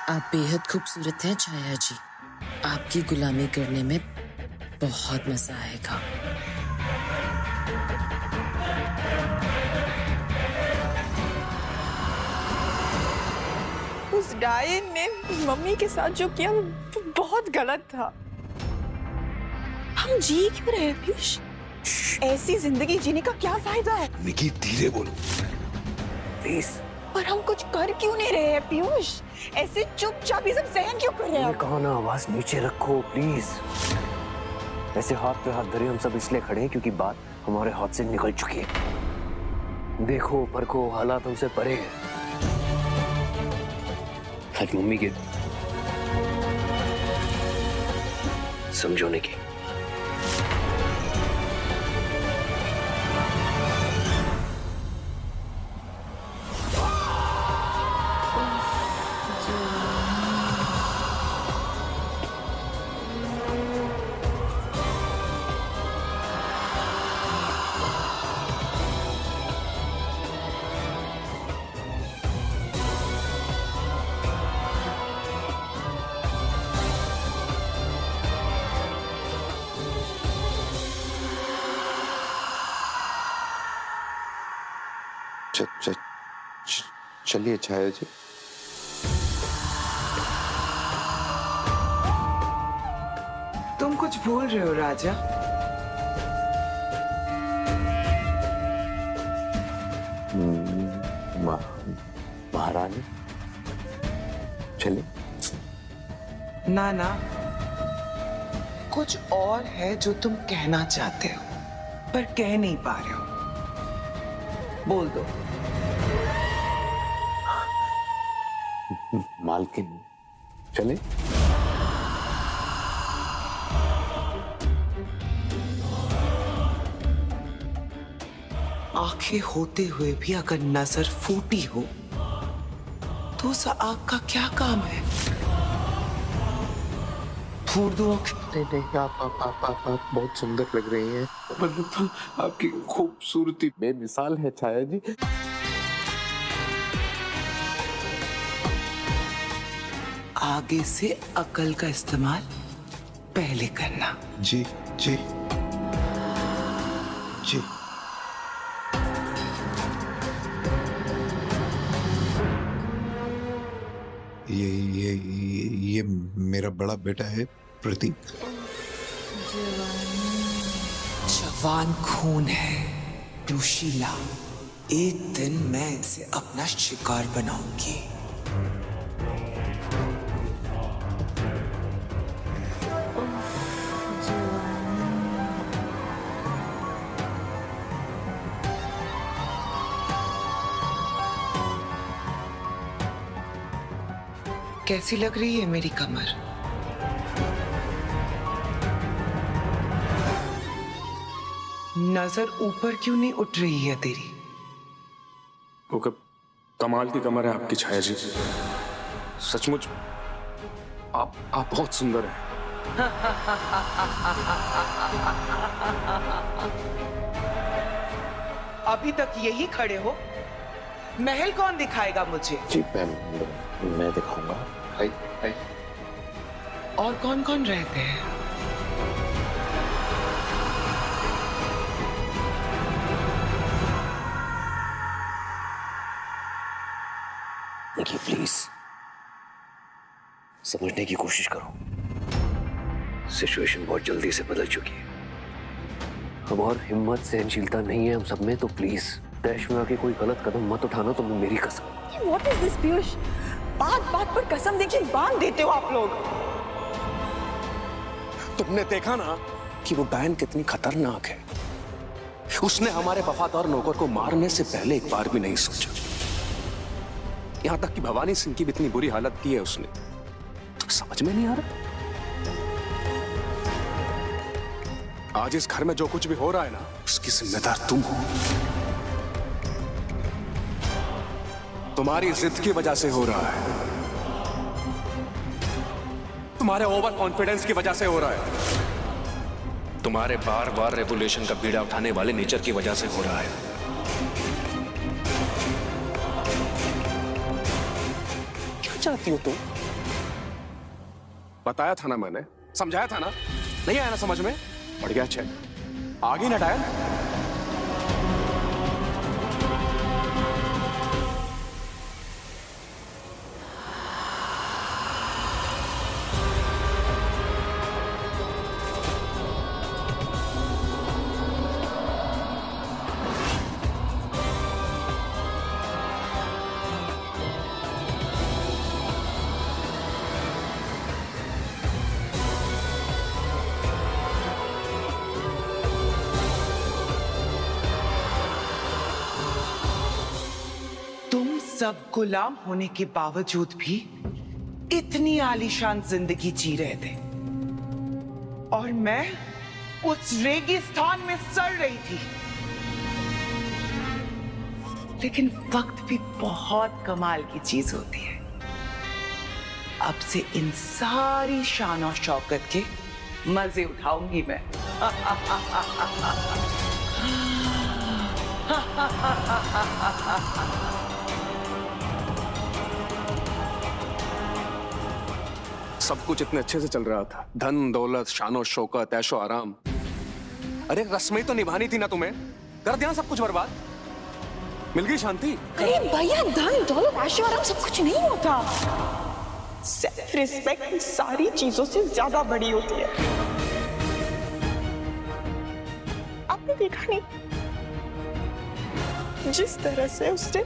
आप बेहद खूबसूरत हैं छाया जी। आपकी गुलामी करने में बहुत मजा आएगा। उस डायन ने मम्मी के साथ जो किया वो बहुत गलत था। हम जी क्यों रहे हैं पीयूष? ऐसी जिंदगी जीने का क्या फायदा है? निकी धीरे बोलो प्लीज। पर हम कुछ कर क्यों नहीं रहे हैं पीयूष? ऐसे चुपचाप ये सब सहन क्यों कर रहे हैं? कहो ना, आवाज नीचे रखो प्लीज। ऐसे हाथ पे हाथ धरे हम सब इसलिए खड़े हैं क्योंकि बात हमारे हाथ से निकल चुकी है। देखो परखो, हालात हमसे परे हैं। आज मम्मी के समझोने की चलिए छाया जी। तुम कुछ भूल रहे हो राजा। महारानी चले। ना ना, कुछ और है जो तुम कहना चाहते हो पर कह नहीं पा रहे हो। बोल दो। मालकिन चले। आंखें होते हुए भी अगर नजर फूटी हो तो उस आग का क्या काम है? फूट दो आंखें। नहीं, आप बहुत सुंदर लग रही हैं। मतलब आपकी खूबसूरती बेमिसाल है छाया जी। आगे से अकल का इस्तेमाल पहले करना। जी जी जी। ये मेरा बड़ा बेटा है प्रतीक। जवान खून है जोशीला। एक दिन मैं इसे अपना शिकार बनाऊंगी। कैसी लग रही है मेरी कमर? नजर ऊपर क्यों नहीं उठ रही है तेरी? वो कमाल की कमर है आपकी छाया जी। सचमुच आप बहुत सुंदर हैं। अभी तक यही खड़े हो? महल कौन दिखाएगा मुझे? जी मैं दिखाऊंगा। और कौन कौन रहते हैं? निकी प्लीज समझने की कोशिश करो। सिचुएशन बहुत जल्दी से बदल चुकी है। अब और हिम्मत सहनशीलता नहीं है हम सब में, तो प्लीज तैश में आके कोई गलत कदम मत उठाना, तुम मेरी कसम। What is this, Piyush? बात बात पर कसम देखिए बांध देते हो आप लोग। तुमने देखा ना कि वो डायन कितनी खतरनाक है। उसने हमारे वफादार नौकर को मारने से पहले एक बार भी नहीं सोचा। यहां तक कि भवानी सिंह की भी इतनी बुरी हालत की है उसने। तो समझ में नहीं आ रहा। आज इस घर में जो कुछ भी हो रहा है ना, उसकी जिम्मेदार तुम हो। तुम्हारी जिद की वजह से हो रहा है, तुम्हारे ओवर कॉन्फिडेंस की वजह से हो रहा है, तुम्हारे बार बार रेगुलेशन का बीड़ा उठाने वाले नेचर की वजह से हो रहा है। क्या चाहती हो तुम? बताया था ना मैंने, समझाया था ना, नहीं आया ना समझ में? बढ़ गया चेक, आ गई ना डायल? सब गुलाम होने के बावजूद भी इतनी आलीशान जिंदगी जी रहे थे और मैं उस रेगिस्तान में सड़ रही थी। लेकिन वक्त भी बहुत कमाल की चीज होती है। अब से इन सारी शान और शौकत के मजे उठाऊंगी मैं। सब कुछ इतने अच्छे से चल रहा था, धन दौलत शानो शौकत ऐशो आराम। अरे रस्में तो निभानी थी ना तुम्हें, कर दिया सब कुछ बर्बाद। मिल गई शांति। अरे भैया धन दौलत ऐशो आराम सब कुछ नहीं होता। सेल्फ रिस्पेक्ट इन सारी चीजों से ज्यादा बड़ी होती है। आपने देखा नहीं जिस तरह से उसने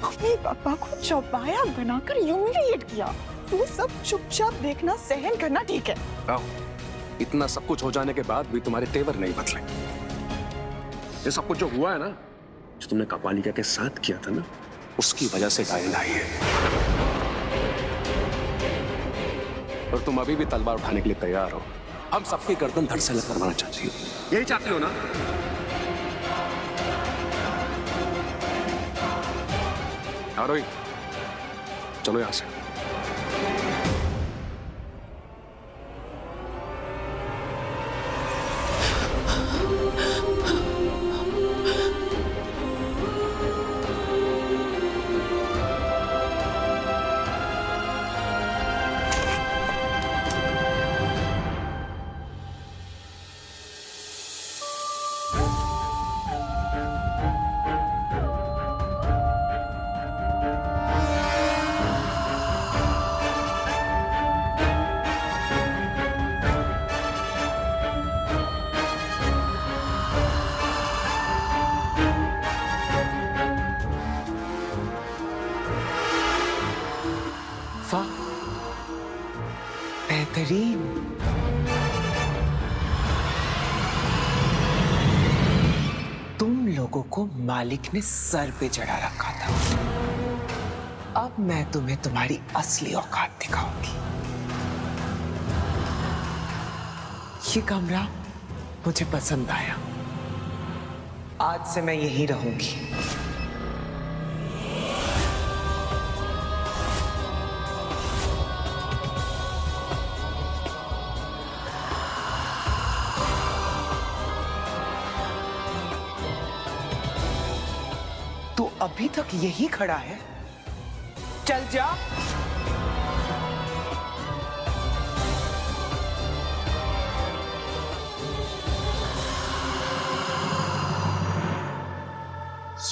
अपने पापा को चौपाया बनाकर ह्यूमिलिएट किया, वो सब चुपचाप देखना सहन करना ठीक है। आओ, इतना सब कुछ हो जाने के बाद भी तुम्हारे तेवर नहीं बदले। ये सब कुछ जो हुआ है ना, जो तुमने कपालिका के साथ किया था ना, उसकी वजह से डायल आई है। और तुम अभी भी तलवार उठाने के लिए तैयार हो। हम सबकी गर्दन धड़ से अलग करवाना चाहती हो, यही चाहती हो ना? रोहित, चलो यहां से। बेहतरीन। तुम लोगों को मालिक ने सर पे चढ़ा रखा था। अब मैं तुम्हें तुम्हारी असली औकात दिखाऊंगी। ये कमरा मुझे पसंद आया। आज से मैं यहीं रहूंगी। अभी तक यही खड़ा है, चल जा।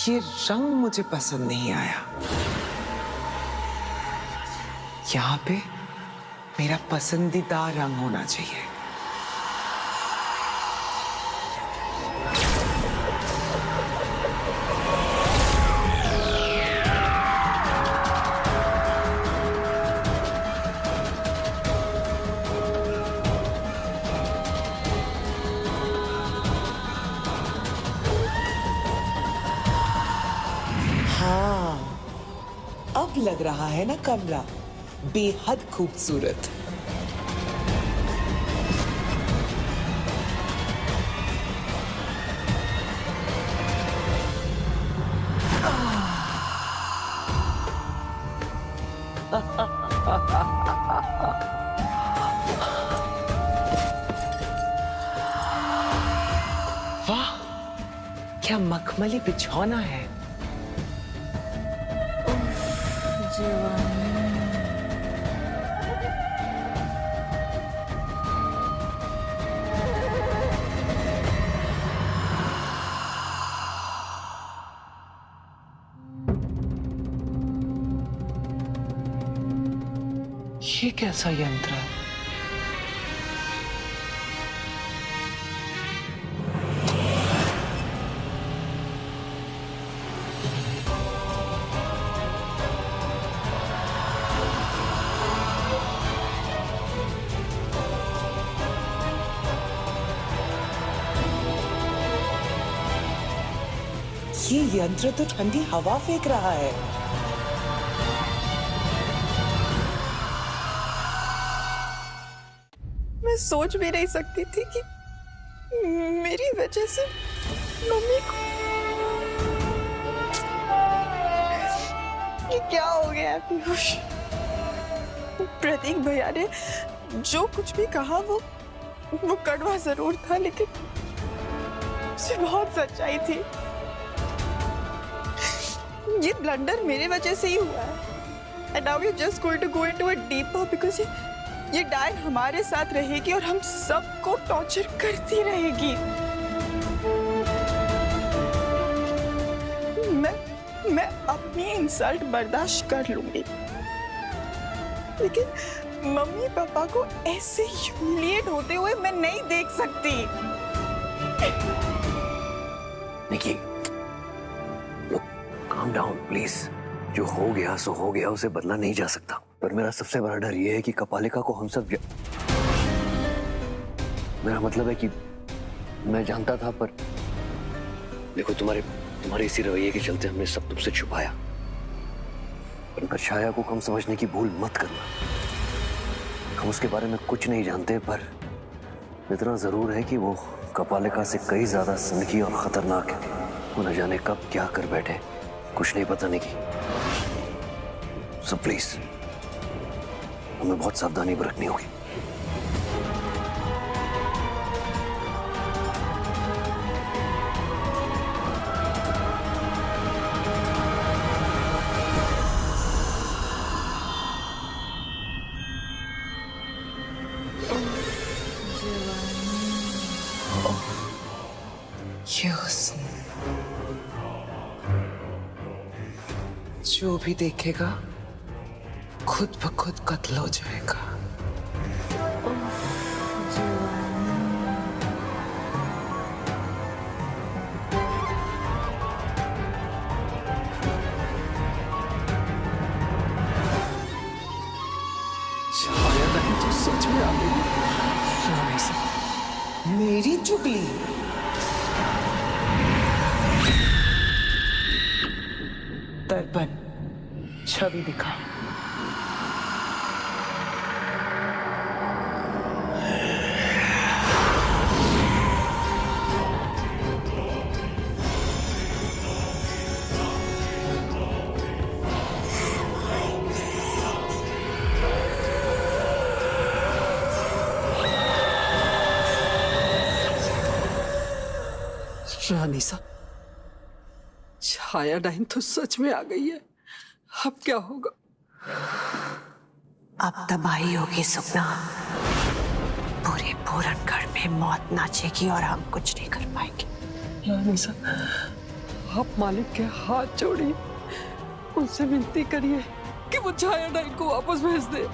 ये रंग मुझे पसंद नहीं आया। यहाँ पे मेरा पसंदीदा रंग होना चाहिए। हाँ, अब लग रहा है ना कमरा बेहद खूबसूरत। वाह, क्या मखमली बिछौना है। ये कैसा यंत्र है? ये यंत्र तो ठंडी हवा फेंक रहा है। मैं सोच भी नहीं सकती थी कि मेरी वजह से मम्मी को ये क्या हो गया है पीयूष। प्रतीक भैया ने जो कुछ भी कहा वो कड़वा जरूर था, लेकिन उसमें बहुत सच्चाई थी। ये ब्लंडर मेरे वजह से ही हुआ है। And now we're just going to go into it deeper because ये डायन हमारे साथ रहेगी और हम सबको टॉर्चर करती रहेगी। मैं अपनी इंसल्ट बर्दाश्त कर लूंगी, लेकिन मम्मी पापा को ऐसे ह्यूमिलिएट होते हुए मैं नहीं देख सकती। निकी, calm down प्लीज। जो हो गया सो हो गया, उसे बदला नहीं जा सकता। पर मेरा सबसे बड़ा डर यह है कि कपालिका को हम सब मेरा मतलब है कि मैं जानता था, पर देखो तुम्हारे इसी रवैये के चलते हमने सब तुमसे छुपाया। पर छाया को कम समझने की भूल मत करना। हम उसके बारे में कुछ नहीं जानते, पर इतना जरूर है कि वो कपालिका से कई ज्यादा सनकी और खतरनाक है। वो न जाने कब क्या कर बैठे, कुछ नहीं पता। नहीं की सो प्लीज हमें बहुत सावधानी बरतनी होगी। ये हुस्न जो भी देखेगा खुद ब खुद कत्ल हो जाएगा। छाया नहीं तो सच में आ गई। मेरी चुगली। दर्पण छवि दिखा। रानी साहब, छाया डाइन तो सच में आ गई है। अब क्या होगा? अब तबाही होगी सुपना। पूरे पूरनगढ़ में मौत नाचेगी और हम कुछ नहीं कर पाएंगे। रानी साहब, आप मालिक के हाथ जोड़िए, उनसे विनती करिए कि वो छाया डाइन को वापस भेज दे।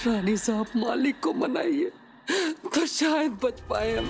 रानी साहब मालिक को मनाइए तो शायद बच पाए हम।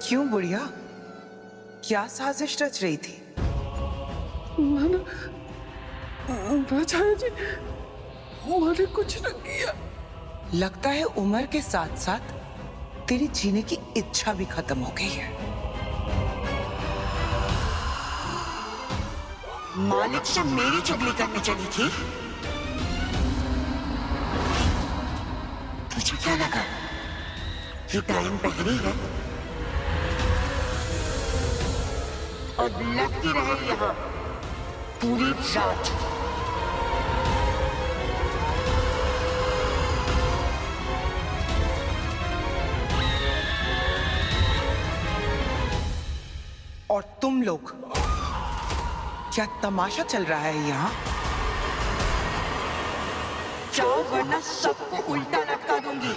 क्यों बुढ़िया, क्या साजिश रच रही थी? छाया जी, मैंने कुछ न किया। लगता है उम्र के साथ साथ तेरी जीने की इच्छा भी खत्म हो गई है। मालिक से मेरी चुगली करने चली थी। तुझे क्या लगा ये टाइम बहरी है और लटकी रहे यहाँ पूरी रात? और तुम लोग, क्या तमाशा चल रहा है यहाँ? जाओ वरना सबको उल्टा लटका दूंगी।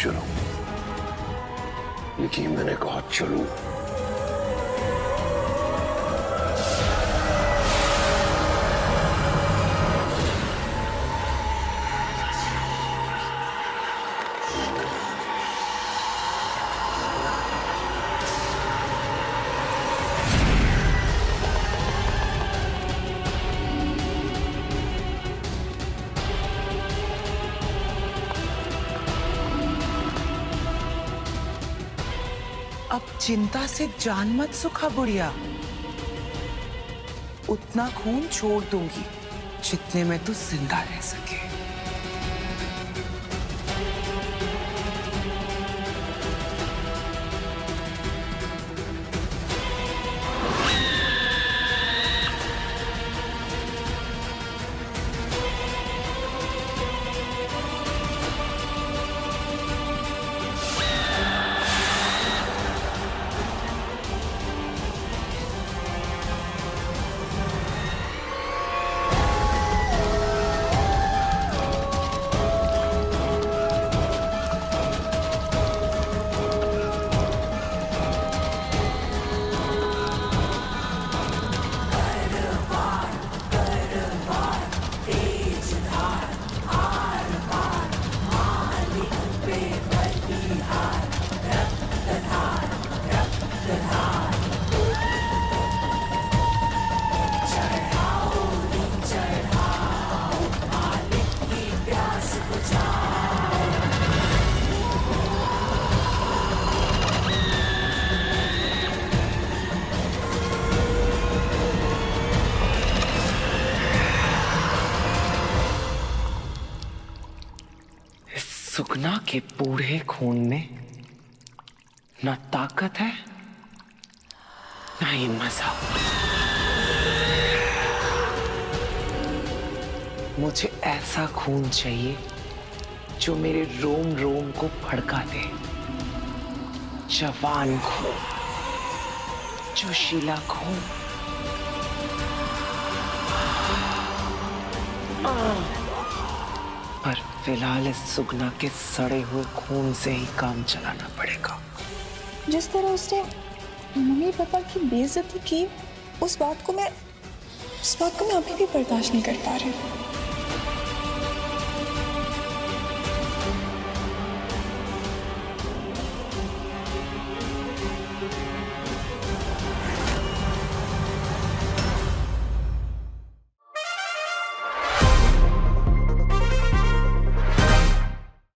चलो, लेकिन मैंने कहा चलो। अब चिंता से जान मत सुखा बुढ़िया। उतना खून छोड़ दूंगी जितने में तू जिंदा रह सके। सुगना के बूढ़े खून में ना ताकत है ना ही मजा। मुझे ऐसा खून चाहिए जो मेरे रोम रोम को भड़का दे। जवान खून, जोशीला खून। पर फिलहाल इस सुगना के सड़े हुए खून से ही काम चलाना पड़ेगा। जिस तरह उसने मम्मी पापा की बेइज्जती की, उस बात को मैं अभी भी बर्दाश्त नहीं कर पा रही हूँ।